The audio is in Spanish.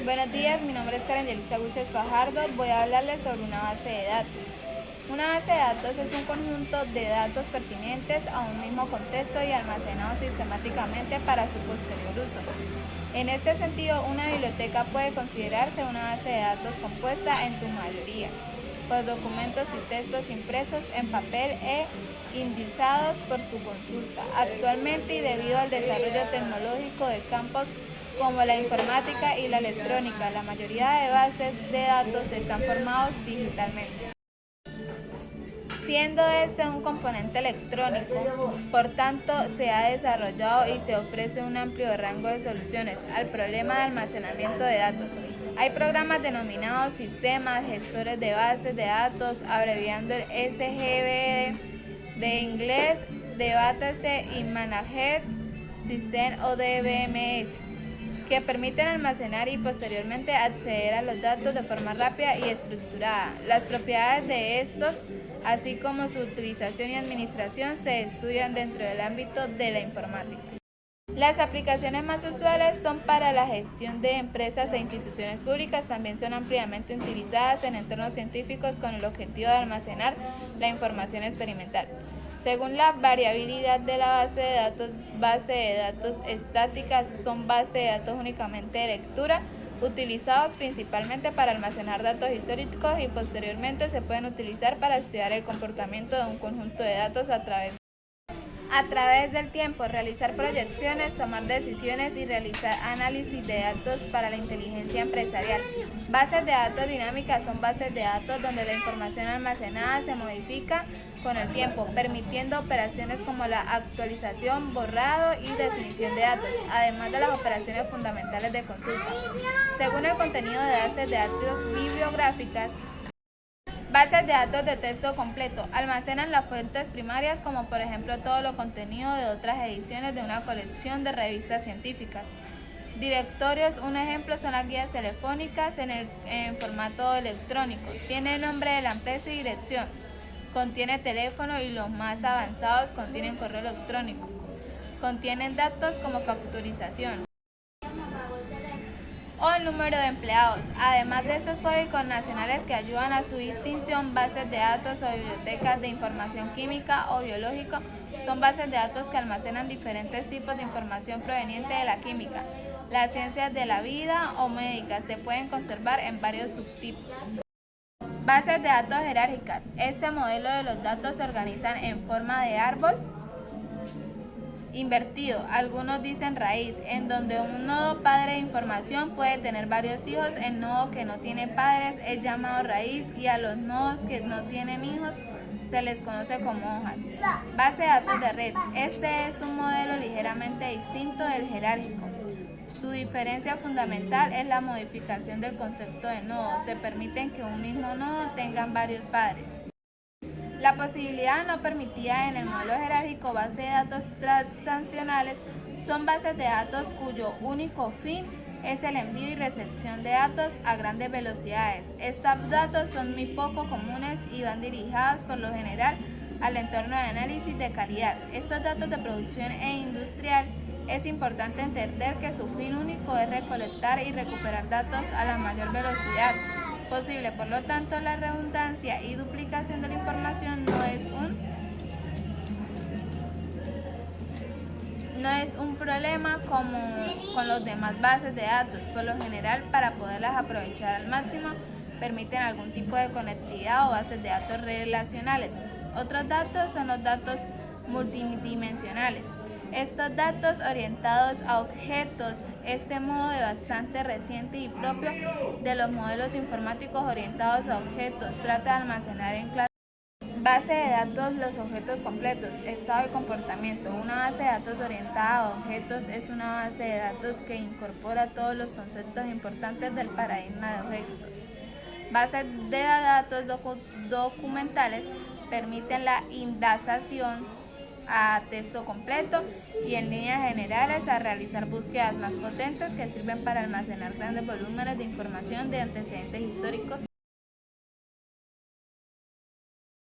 Buenos días, mi nombre es Karen Yelitza Gúchez Fajardo. Voy a hablarles sobre una base de datos. Una base de datos es un conjunto de datos pertinentes a un mismo contexto y almacenados sistemáticamente para su posterior uso. En este sentido, una biblioteca puede considerarse una base de datos compuesta en su mayoría por documentos y textos impresos en papel e indizados por su consulta. Actualmente, y debido al desarrollo tecnológico de campos como la informática y la electrónica, la mayoría de bases de datos están formados digitalmente, siendo este un componente electrónico. Por tanto, se ha desarrollado y se ofrece un amplio rango de soluciones al problema de almacenamiento de datos. Hay programas denominados sistemas gestores de bases de datos, abreviando el SGBD de inglés, Database y Managed System o DBMS, que permiten almacenar y posteriormente acceder a los datos de forma rápida y estructurada. Las propiedades de estos, así como su utilización y administración, se estudian dentro del ámbito de la informática. Las aplicaciones más usuales son para la gestión de empresas e instituciones públicas. También son ampliamente utilizadas en entornos científicos con el objetivo de almacenar la información experimental. Según la variabilidad de la base de datos estáticas son bases de datos únicamente de lectura, utilizados principalmente para almacenar datos históricos y posteriormente se pueden utilizar para estudiar el comportamiento de un conjunto de datos a través del tiempo, realizar proyecciones, tomar decisiones y realizar análisis de datos para la inteligencia empresarial. Bases de datos dinámicas son bases de datos donde la información almacenada se modifica con el tiempo, permitiendo operaciones como la actualización, borrado y definición de datos, además de las operaciones fundamentales de consulta. Según el contenido de bases de datos bibliográficas, bases de datos de texto completo almacenan las fuentes primarias, como por ejemplo todo lo contenido de otras ediciones de una colección de revistas científicas. Directorios, un ejemplo son las guías telefónicas en formato electrónico. Tiene el nombre de la empresa y dirección. Contiene teléfono y los más avanzados contienen correo electrónico. Contienen datos como facturización o el número de empleados. Además de estos códigos nacionales que ayudan a su distinción, bases de datos o bibliotecas de información química o biológica son bases de datos que almacenan diferentes tipos de información proveniente de la química, las ciencias de la vida o médicas. Se pueden conservar en varios subtipos. Bases de datos jerárquicas. Este modelo de los datos se organizan en forma de árbol invertido, algunos dicen raíz, en donde un nodo padre de información puede tener varios hijos. El nodo que no tiene padres es llamado raíz y a los nodos que no tienen hijos se les conoce como hojas. Base de datos de red. Este es un modelo ligeramente distinto del jerárquico. Su diferencia fundamental es la modificación del concepto de nodo. Se permite que un mismo nodo tenga varios padres. La posibilidad no permitida en el modelo jerárquico. Bases de datos transaccionales son bases de datos cuyo único fin es el envío y recepción de datos a grandes velocidades. Estos datos son muy poco comunes y van dirigidos por lo general al entorno de análisis de calidad. Estos datos de producción e industrial es importante entender que su fin único es recolectar y recuperar datos a la mayor velocidad posible. Por lo tanto, la redundancia y duplicación de la información no es un problema como con los demás bases de datos. Por lo general, para poderlas aprovechar al máximo, permiten algún tipo de conectividad o bases de datos relacionales. Otros datos son los datos multidimensionales. Estos datos orientados a objetos, este modo de bastante reciente y propio de los modelos informáticos orientados a objetos, trata de almacenar en clase. Base de datos, los objetos completos, estado y comportamiento. Una base de datos orientada a objetos es una base de datos que incorpora todos los conceptos importantes del paradigma de objetos. Bases de datos documentales permiten la indexación a texto completo y en líneas generales a realizar búsquedas más potentes que sirven para almacenar grandes volúmenes de información de antecedentes históricos.